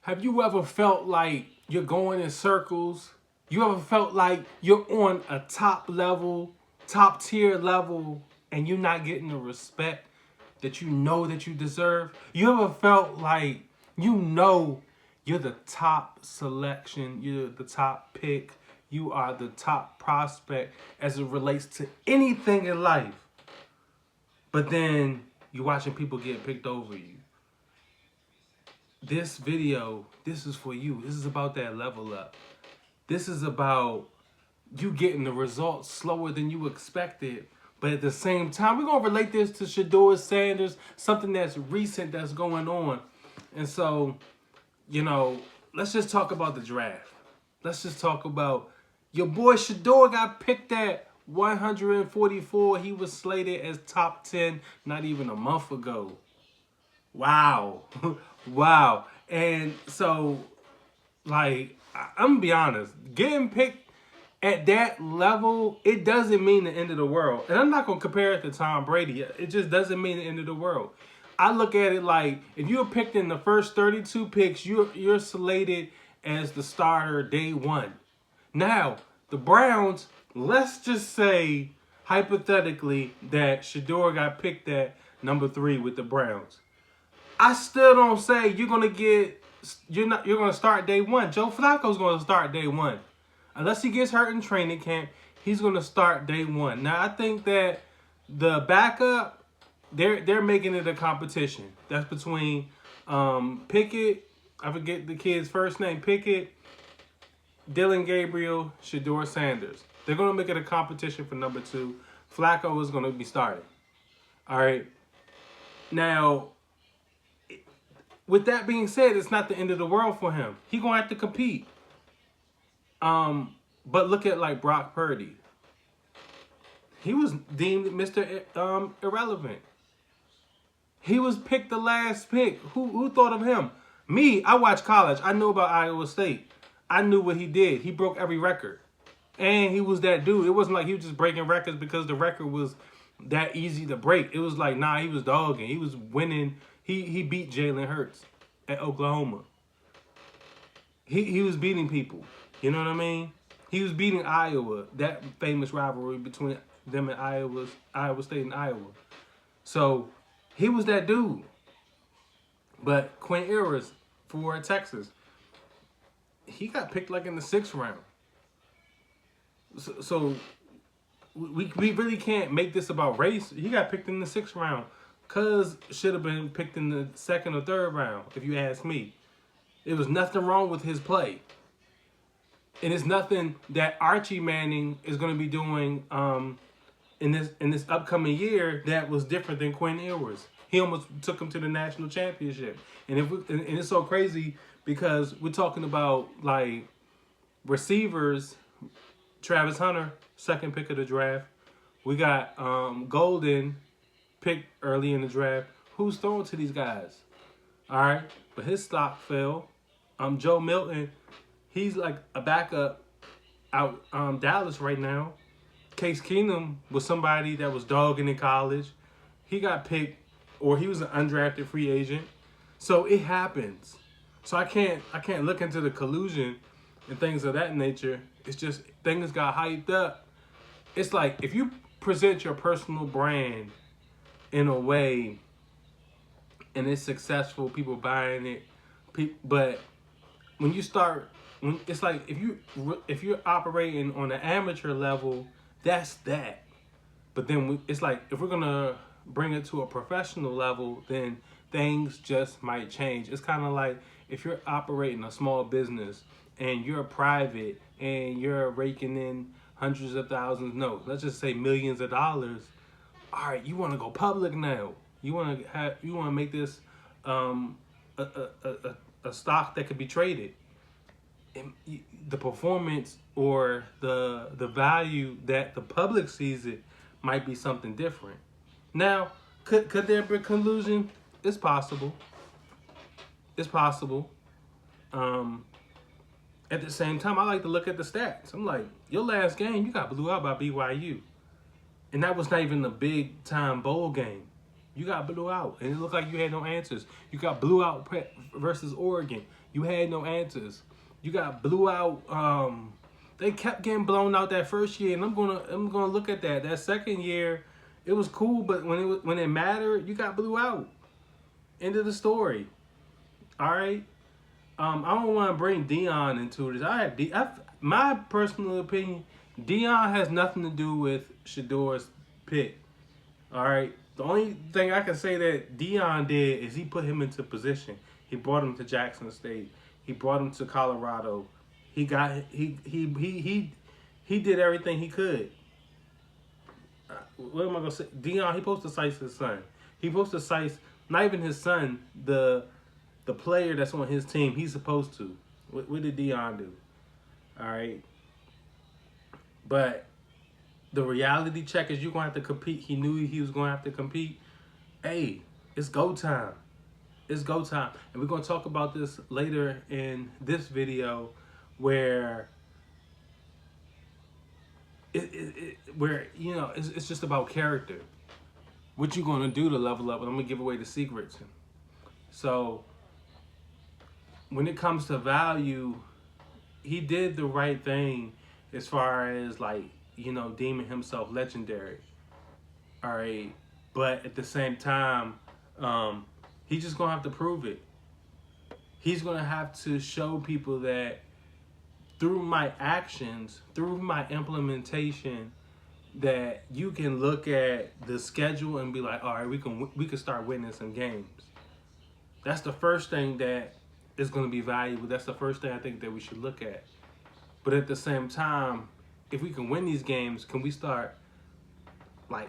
Have you ever felt like you're going in circles? You ever felt like you're on a top level, top tier level, and you're not getting the respect that you deserve? You ever felt like you're the top selection, you're the top pick, you are the top prospect as it relates to anything in life, but then you're watching people get picked over you? This video, this is for you. This is about that level up. This is about you getting the results slower than you expected. But at the same time, we're going to relate this to Shedeur Sanders, something that's recent that's going on. And so, let's just talk about the draft. Let's just talk about your boy Shaddeur got picked at 144. He was slated as top 10 not even a month ago. Wow. Wow. And so, I'm going to be honest, getting picked at that level, it doesn't mean the end of the world. And I'm not going to compare it to Tom Brady. It just doesn't mean the end of the world. I look at it like if you're picked in the first 32 picks, you're slated as the starter day one. Now, the Browns, let's just say hypothetically that Shaddeur got picked at number 3 with the Browns. I still don't say you're gonna start day one. Joe Flacco's gonna start day one. Unless he gets hurt in training camp, he's gonna start day one. Now I think that the backup, they're making it a competition. That's between Pickett, I forget the kid's first name, Pickett, Dylan Gabriel, Shedeur Sanders. They're gonna make it a competition for number 2. Flacco is gonna be starting. All right. Now, with that being said, it's not the end of the world for him. He's going to have to compete. But look at like Brock Purdy. He was deemed Mr. Irrelevant. He was picked the last pick. Who thought of him? Me, I watched college. I knew about Iowa State. I knew what he did. He broke every record. And he was that dude. It wasn't like he was just breaking records because the record was that easy to break. It was like, nah, he was dogging. He was winning. He beat Jalen Hurts at Oklahoma. He was beating people. You know what I mean? He was beating Iowa, that famous rivalry between them and Iowa State and Iowa. So he was that dude. But Quinn Ewers for Texas, he got picked like in the 6th round. So we really can't make this about race. He got picked in the 6th round. Cuz should have been picked in the 2nd or 3rd round, if you ask me. There was nothing wrong with his play. And it's nothing that Archie Manning is going to be doing in this upcoming year that was different than Quinn Ewers. He almost took him to the national championship. And and it's so crazy because we're talking about like receivers. Travis Hunter, 2nd pick of the draft. We got Golden, picked early in the draft. Who's throwing to these guys? All right, but his stock fell. Joe Milton, he's like a backup out Dallas right now. Case Keenum was somebody that was dogging in college. He got picked, or he was an undrafted free agent. So it happens. So I can't look into the collusion and things of that nature. It's just things got hyped up. It's like if you present your personal brand in a way and it's successful, people buying it, but when it's like if you're operating on an amateur level, that's that. But then it's like if we're gonna bring it to a professional level, then things just might change. It's kind of like if you're operating a small business and you're private and you're raking in hundreds of thousands, no, let's just say millions of dollars. All right, you want to go public now. You want to make this a stock that could be traded. And the performance or the value that the public sees it might be something different. Now, could there be collusion? It's possible. It's possible. At the same time, I like to look at the stats. I'm like, your last game, you got blew out by BYU. And that was not even a big-time bowl game. You got blew out, and it looked like you had no answers. You got blew out versus Oregon. You had no answers. You got blew out. They kept getting blown out that first year, and I'm gonna look at that. That second year, it was cool, but when it mattered, you got blew out. End of the story. All right. I don't want to bring Dion into this. My personal opinion, Dion has nothing to do with Shedeur's pick. All right. The only thing I can say that Dion did is he put him into position. He brought him to Jackson State. He brought him to Colorado. He did everything he could. What am I gonna say? Dion, he supposed to size his son. He supposed to size not even his son, the player that's on his team. He's supposed to. What did Dion do? All right. But the reality check is you're gonna have to compete. He knew he was gonna have to compete. Hey, it's go time. It's go time. And we're gonna talk about this later in this video where it's just about character. What you gonna do to level up? And I'm gonna give away the secrets. So when it comes to value, he did the right thing as far as deeming himself legendary. All right. But at the same time, he's just gonna have to prove it. He's gonna have to show people that through my actions, through my implementation, that you can look at the schedule and be like, all right, we can start winning some games. That's the first thing that is going to be valuable. That's the first thing I think that we should look at. But at the same time, if we can win these games, can we start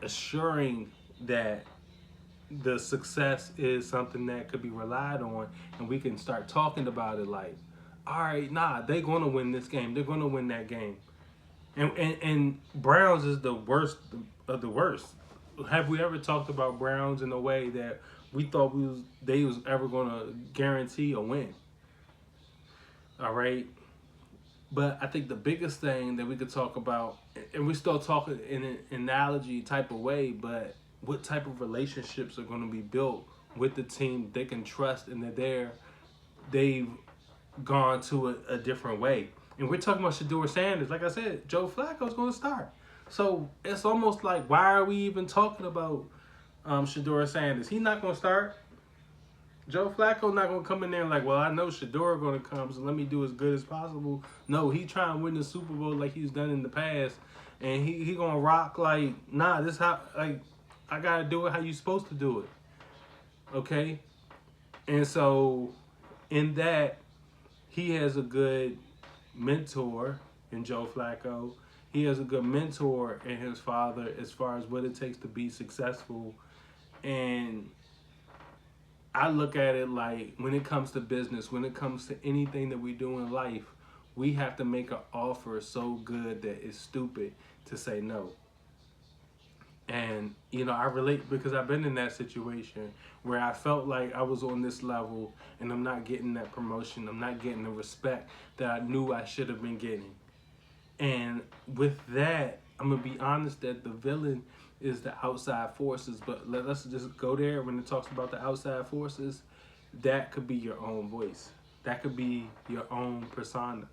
assuring that the success is something that could be relied on, and we can start talking about it all right, they're going to win this game. They're going to win that game. And Browns is the worst of the worst. Have we ever talked about Browns in a way that we thought they was ever going to guarantee a win? All right. But I think the biggest thing that we could talk about, and we're still talking in an analogy type of way, but what type of relationships are going to be built with the team they can trust and that they've gone to a different way. And we're talking about Shedeur Sanders. Like I said, Joe Flacco's going to start. So it's almost like, why are we even talking about Shedeur Sanders? He's not going to start. Joe Flacco not going to come in there well, I know Shaddeur going to come, so let me do as good as possible. No, he trying to win the Super Bowl like he's done in the past. And he going to rock this how, I got to do it how you supposed to do it. Okay? And so in that, he has a good mentor in Joe Flacco. He has a good mentor in his father as far as what it takes to be successful. And I look at it when it comes to business, when it comes to anything that we do in life, we have to make an offer so good that it's stupid to say no. And, I relate because I've been in that situation where I felt like I was on this level and I'm not getting that promotion. I'm not getting the respect that I knew I should have been getting. And with that, I'm going to be honest that the villain is the outside forces. But let's just go there when it talks about the outside forces. That could be your own voice. That could be your own persona.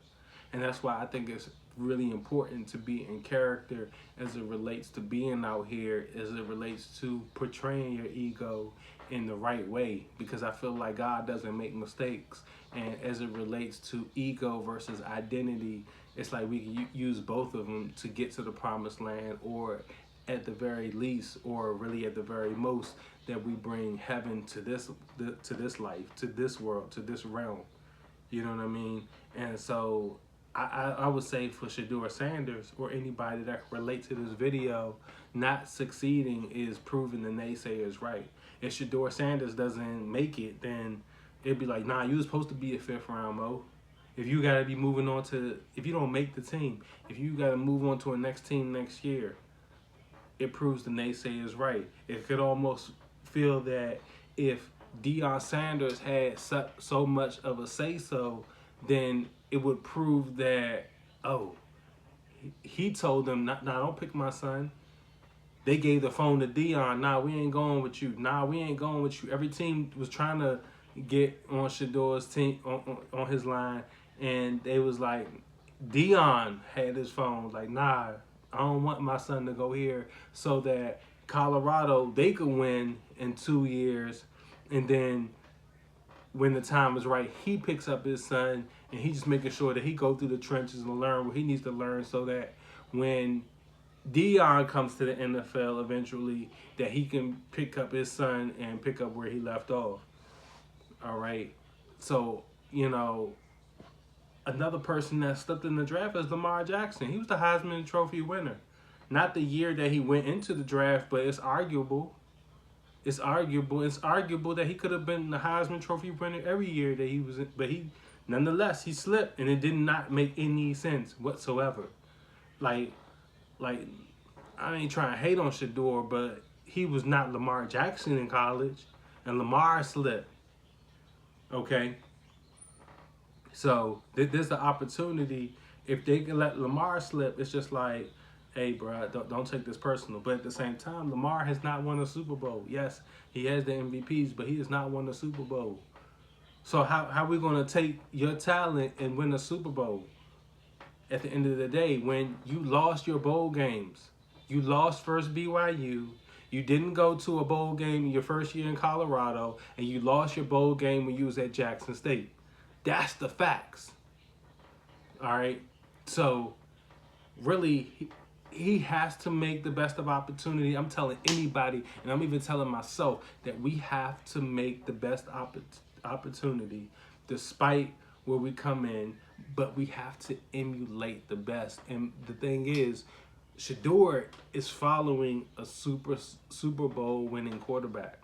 And that's why I think it's really important to be in character as it relates to being out here, as it relates to portraying your ego in the right way, because I feel like God doesn't make mistakes. And as it relates to ego versus identity, it's like we can use both of them to get to the promised land, or at the very least, or really at the very most, that we bring heaven to this life, to this world, to this realm. You know what I mean? And so I would say for Shedeur Sanders or anybody that can relate to this video, not succeeding is proving the naysayers right. If Shedeur Sanders doesn't make it, then it'd be like, nah, you was supposed to be a 5th round, Mo. If you got to be moving on to, if you don't make the team, if you got to move on to a next team next year, it proves the naysayers right. It could almost feel that if Deion Sanders had so much of a say-so, then it would prove that, he told them, "No, don't pick my son. they gave the phone to Dion. Nah, we ain't going with you. Nah, we ain't going with you. Every team was trying to get on Sheddeur's team on his line, and they was like, Dion had his phone. Like, nah, I don't want my son to go here, so that Colorado, they could win in 2 years, and then when the time is right, he picks up his son, and he just making sure that he go through the trenches and learn what he needs to learn, so that when Dion comes to the NFL eventually, that he can pick up his son and pick up where he left off. All right. So, another person that slipped in the draft is Lamar Jackson. He was the Heisman Trophy winner. Not the year that he went into the draft, but it's arguable. It's arguable. It's arguable that he could have been the Heisman Trophy winner every year that he was in. But nonetheless, he slipped, and it did not make any sense whatsoever. Like, I ain't trying to hate on Shaddeur, but he was not Lamar Jackson in college, and Lamar slipped. Okay? So, there's the opportunity. If they can let Lamar slip, it's just like, hey, bro, don't take this personal. But at the same time, Lamar has not won a Super Bowl. Yes, he has the MVPs, but he has not won a Super Bowl. So how are we going to take your talent and win a Super Bowl? At the end of the day, when you lost your bowl games, you lost first BYU, you didn't go to a bowl game in your first year in Colorado, and you lost your bowl game when you was at Jackson State. That's the facts. All right? So, really, he has to make the best of opportunity. I'm telling anybody, and I'm even telling myself, that we have to make the best opportunity despite where we come in, but we have to emulate the best. And the thing is, Shaddeur is following a Super Bowl winning quarterback.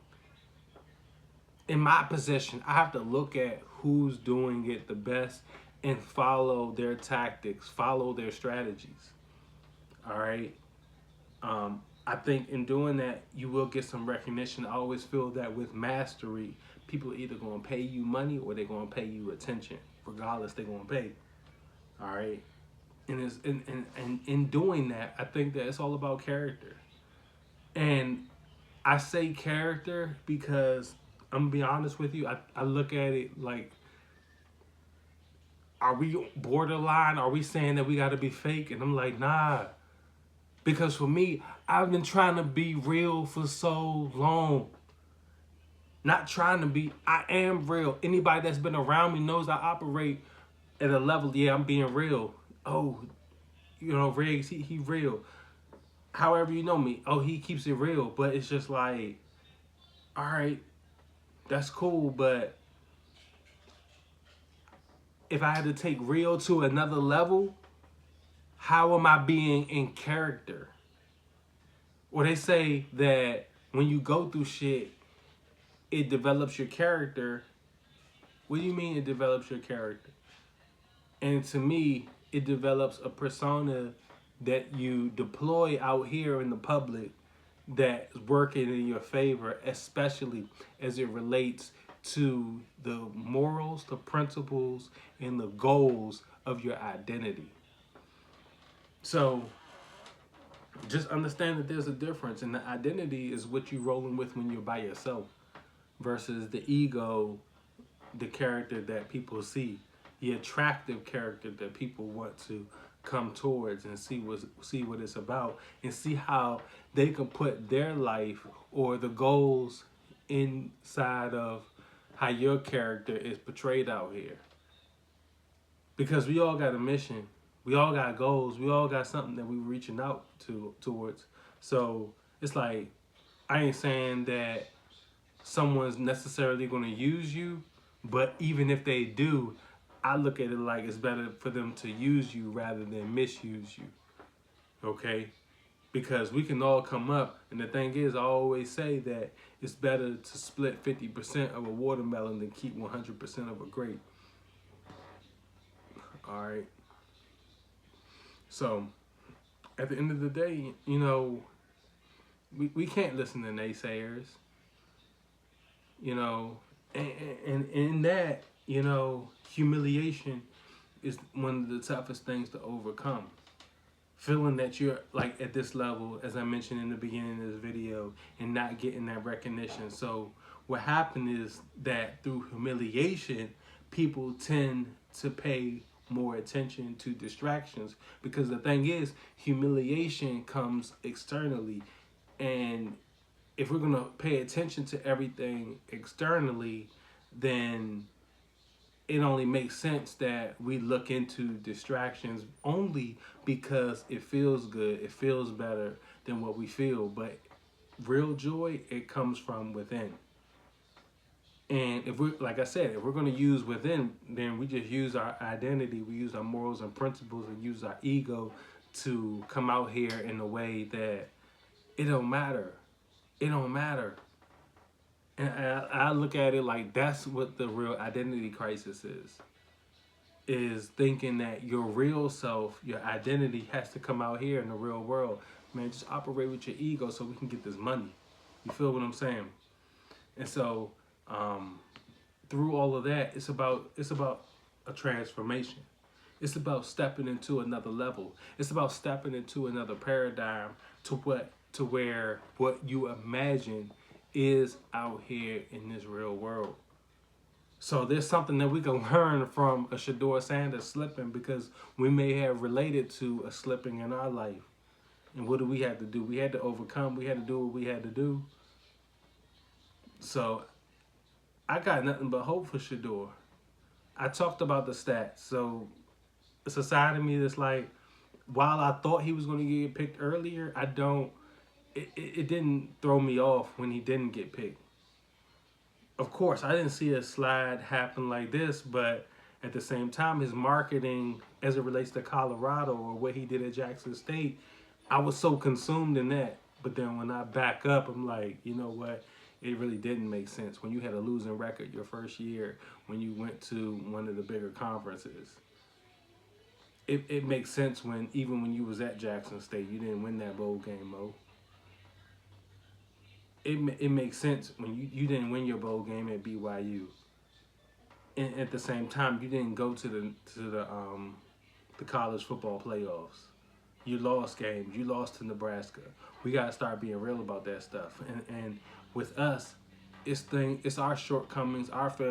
In my position, I have to look at who's doing it the best and follow their tactics, follow their strategies. All right. I think in doing that, you will get some recognition. I always feel that with mastery, people are either going to pay you money or they're going to pay you attention. Regardless, they're going to pay. All right. And in doing that, I think that it's all about character. And I say character because I'm going to be honest with you. I look at it like, are we borderline? Are we saying that we got to be fake? And I'm like, nah. Because for me, I've been trying to be real for so long. Not trying to be, I am real. Anybody that's been around me knows I operate at a level, yeah, I'm being real. Oh, Riggs, he real. However you know me, oh, he keeps it real. But it's just like, all right, that's cool, but if I had to take real to another level, how am I being in character? Or they say that when you go through shit, it develops your character. What do you mean it develops your character? And to me, it develops a persona that you deploy out here in the public that's working in your favor, especially as it relates to the morals, the principles, and the goals of your identity. So just understand that there's a difference, and the identity is what you're rolling with when you're by yourself versus the ego, the character that people see, the attractive character that people want to come towards and see what it's about, and see how they can put their life or the goals inside of how your character is portrayed out here. Because we all got a mission. We all got goals. We all got something that we're reaching out towards. So it's like, I ain't saying that someone's necessarily going to use you, but even if they do, I look at it like it's better for them to use you rather than misuse you. Okay? Because we can all come up, and the thing is, I always say that it's better to split 50% of a watermelon than keep 100% of a grape. All right? So, at the end of the day, we can't listen to naysayers. And in that, humiliation is one of the toughest things to overcome. feeling that you're like at this level, as I mentioned in the beginning of this video, and not getting that recognition. So what happened is that through humiliation, people tend to pay more attention to distractions, because the thing is, humiliation comes externally, and if we're gonna pay attention to everything externally, then it only makes sense that we look into distractions only because it feels good, it feels better than what we feel. But real joy, it comes from within. And if we, like I said, if we're going to use within, then we just use our identity, we use our morals and principles, and use our ego to come out here in a way that it don't matter. It don't matter. And I look at it like that's what the real identity crisis is thinking that your real self, your identity has to come out here in the real world. Man, just operate with your ego so we can get this money. You feel what I'm saying? And so, through all of that, it's about a transformation. It's about stepping into another level. It's about stepping into another paradigm to where what you imagine is out here in this real world. So there's something that we can learn from a Shedeur Sanders slipping, because we may have related to a slipping in our life. And what do we have to do? We had to overcome. We had to do what we had to do. So I got nothing but hope for Shedeur. I talked about the stats. So it's a side of me that's like, while I thought he was going to get picked earlier, it didn't throw me off when he didn't get picked. Of course, I didn't see a slide happen like this, but at the same time, his marketing as it relates to Colorado or what he did at Jackson State, I was so consumed in that. But then when I back up, I'm like, you know what? It really didn't make sense. When you had a losing record your first year, when you went to one of the bigger conferences, it makes sense when, even when you was at Jackson State, you didn't win that bowl game, Mo. It makes sense when you didn't win your bowl game at BYU, and at the same time you didn't go to the college football playoffs. You lost games. You lost to Nebraska. We gotta start being real about that stuff. And with us, it's our shortcomings, our failures.